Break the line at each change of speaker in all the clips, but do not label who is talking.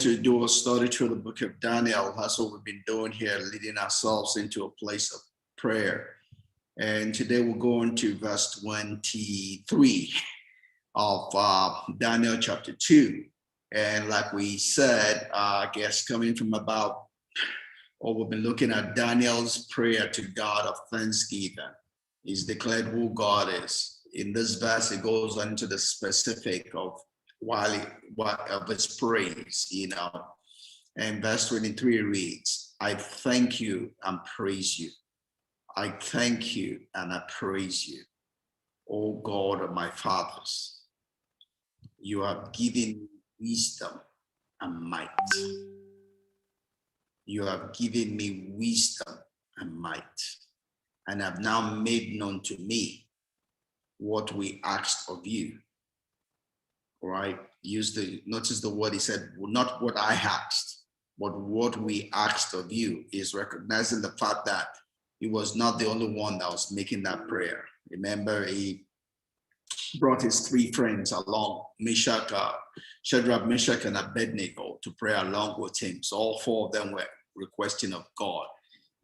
to do a study through the book of Daniel. That's what we've been doing here, leading ourselves into a place of prayer. And today we'll go into verse 23 of Daniel chapter 2. And like we said, I guess coming from about, we've been looking at Daniel's prayer to God of thanksgiving. He's declared who God is. In this verse, it goes into the specific of of his praise, And verse 23 reads, I thank you and praise you. I thank you and I praise you, O God of my fathers. You have given me wisdom and might. You have given me wisdom and might, and have now made known to me what we asked of you. Right? Notice the word he said, well, not what I asked, but what we asked of you, is recognizing the fact that he was not the only one that was making that prayer. Remember, he brought his three friends along, Shadrach, Meshach, and Abednego, to pray along with him. So all four of them were requesting of God,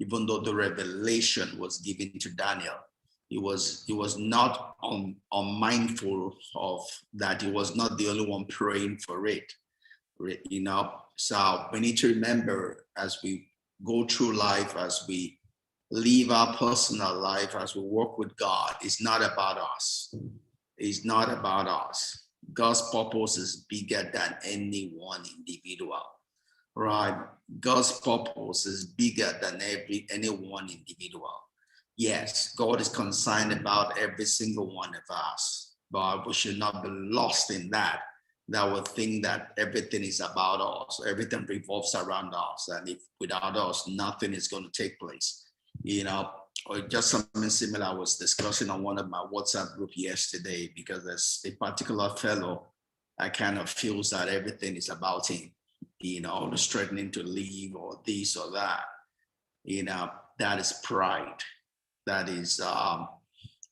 even though the revelation was given to Daniel. He was not unmindful of that. He was not the only one praying for it, So we need to remember, as we go through life, as we live our personal life, as we work with God, it's not about us. It's not about us. God's purpose is bigger than any one individual, right? God's purpose is bigger than any one individual. Yes, God is concerned about every single one of us, but we should not be lost in that we think that everything is about us, everything revolves around us, and if without us, nothing is going to take place. Or just something similar I was discussing on one of my WhatsApp group yesterday, because there's a particular fellow that kind of feels that everything is about him, always threatening to leave or this or that. That is pride. That is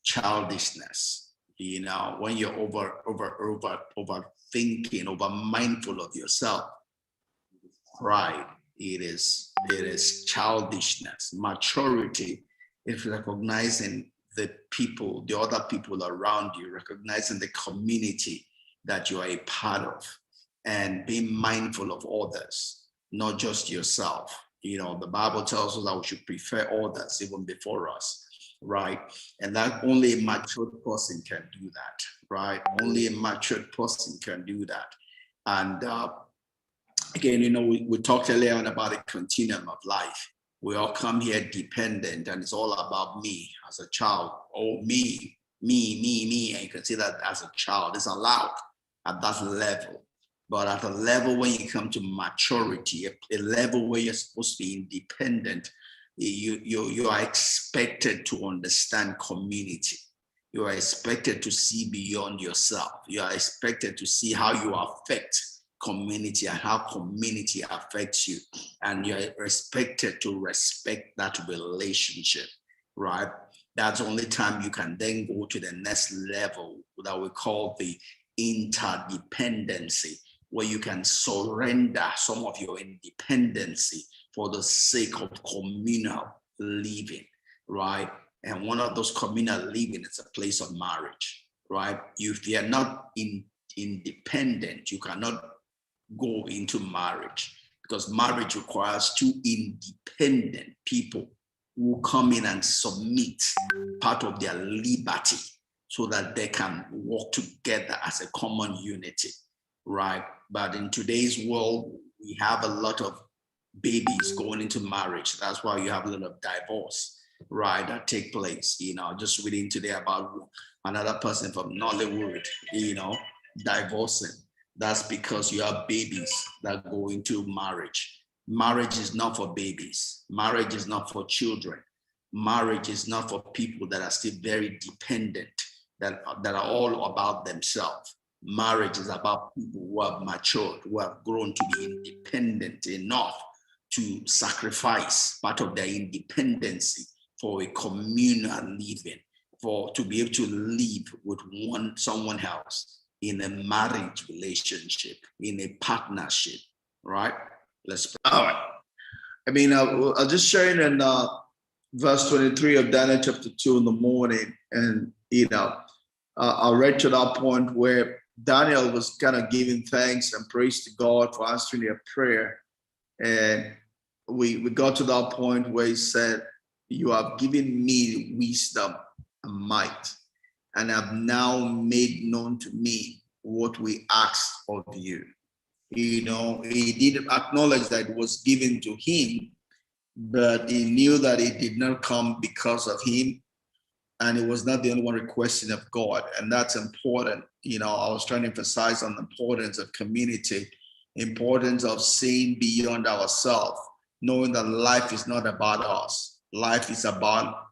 childishness. When you're overthinking, over mindful of yourself, pride. It is childishness. Maturity is recognizing the other people around you, recognizing the community that you are a part of, and being mindful of others, not just yourself. The Bible tells us that we should prefer others even before us, right? And that only a matured person can do that, right? Only a matured person can do that. And again, we talked earlier on about a continuum of life. We all come here dependent, and it's all about me as a child. Oh, me. And you can see that as a child. It's allowed at that level. But at a level when you come to maturity, a level where you're supposed to be independent, you are expected to understand community. You are expected to see beyond yourself. You are expected to see how you affect community and how community affects you. And you're expected to respect that relationship, right? That's the only time you can then go to the next level that we call the interdependency, where you can surrender some of your independency for the sake of communal living, right? And one of those communal living is a place of marriage, right? If you are not independent, you cannot go into marriage, because marriage requires two independent people who come in and submit part of their liberty so that they can work together as a common unity, right? But in today's world, we have a lot of babies going into marriage. That's why you have a lot of divorce, right, that take place. Just reading today about another person from Nollywood, divorcing. That's because you have babies that go into marriage. Marriage is not for babies. Marriage is not for children. Marriage is not for people that are still very dependent, that are all about themselves. Marriage is about people who have matured, who have grown to be independent enough to sacrifice part of their independency for a communal living, to be able to live with someone else in a marriage relationship, in a partnership, right? Let's pray. All right. I mean, I'll just share in verse 23 of Daniel chapter 2 in the morning. And, I read to that point where Daniel was kind of giving thanks and praise to God for answering their prayer. And we got to that point where he said, you have given me wisdom and might, and have now made known to me what we asked of you. He did acknowledge that it was given to him, but he knew that it did not come because of him, and it was not the only one requesting of God. And that's important. I was trying to emphasize on the importance of community, importance of seeing beyond ourselves, knowing that life is not about us. Life is about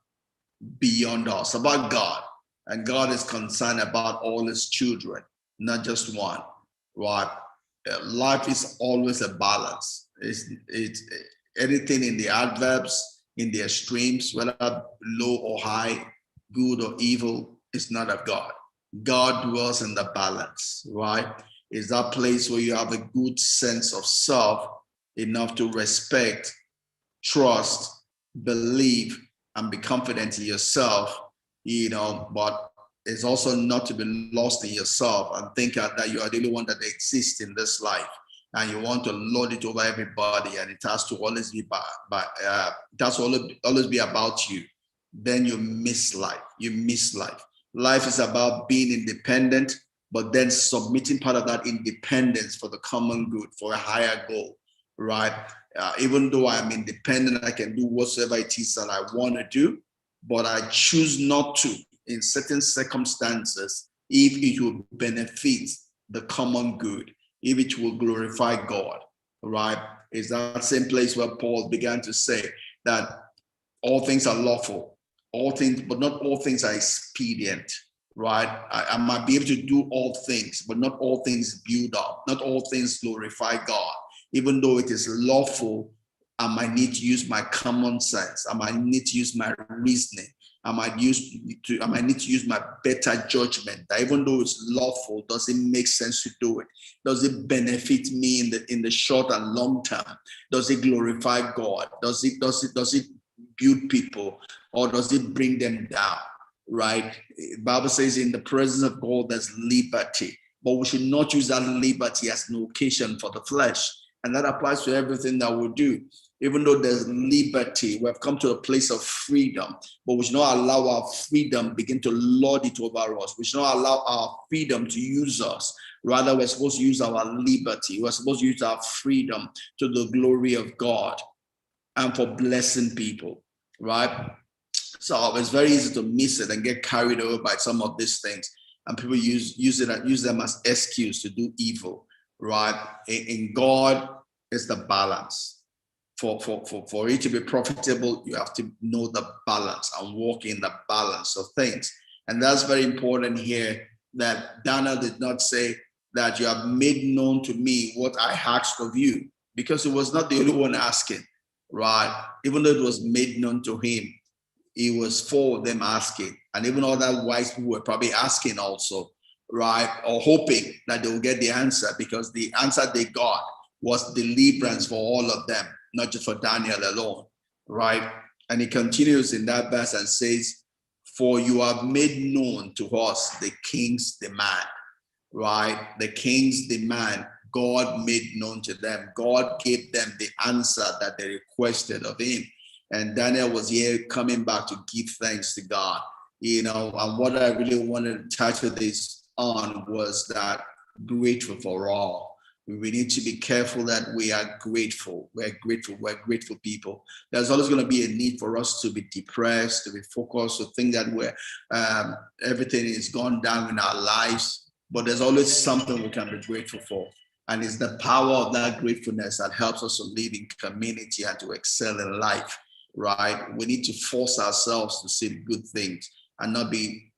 beyond us, about God. And God is concerned about all his children, not just one, right? Life is always a balance. It's anything in the adverbs, in the extremes, whether low or high, good or evil, is not of God. God dwells in the balance, right? Is that place where you have a good sense of self, enough to respect, trust, believe, and be confident in yourself, but it's also not to be lost in yourself and think that you are the only one that exists in this life, and you want to lord it over everybody, and it has to always be it has to always be about you. Then you miss life. Life is about being independent, but then submitting part of that independence for the common good, for a higher goal, right? Even though I'm independent, I can do whatsoever it is that I want to do, but I choose not to in certain circumstances if it will benefit the common good, if it will glorify God, right? It's that same place where Paul began to say that all things are lawful, all things, but not all things are expedient, right? I might be able to do all things, but not all things build up, not all things glorify God. Even though it is lawful, I might need to use my common sense. I might need to use my reasoning. I might need to use my better judgment. That even though it's lawful, does it make sense to do it? Does it benefit me in the short and long term? Does it glorify God? Does it build people, or does it bring them down? Right? The Bible says in the presence of God there's liberty, but we should not use that liberty as an occasion for the flesh. And that applies to everything that we do. Even though there's liberty, we have come to a place of freedom, but we should not allow our freedom begin to lord it over us. We should not allow our freedom to use us. Rather, we're supposed to use our liberty. We're supposed to use our freedom to the glory of God and for blessing people, right? So it's very easy to miss it and get carried away by some of these things. And people use them as excuse to do evil, right? In God, it's the balance. For it to be profitable, you have to know the balance and walk in the balance of things. And that's very important here, that Daniel did not say that you have made known to me what I asked of you, because it was not the only one asking, right? Even though it was made known to him, it was for them asking. And even other wise people were probably asking also, right? Or hoping that they will get the answer, because the answer they got was deliverance for all of them, not just for Daniel alone, right? And he continues in that verse and says, for you have made known to us the king's demand, right? The king's demand, God made known to them. God gave them the answer that they requested of him. And Daniel was here coming back to give thanks to God, and what I really wanted to title this on was that grateful for all. We need to be careful that we are grateful. We're grateful people. There's always going to be a need for us to be depressed, to be focused, to think that everything is gone down in our lives. But there's always something we can be grateful for. And it's the power of that gratefulness that helps us to live in community and to excel in life, right? We need to force ourselves to see good things and not be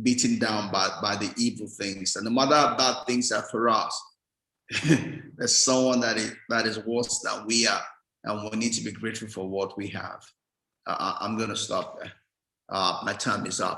beaten down by the evil things. And no matter how bad things are for us, there's someone that is worse than we are, and we need to be grateful for what we have. I'm going to stop there. My time is up.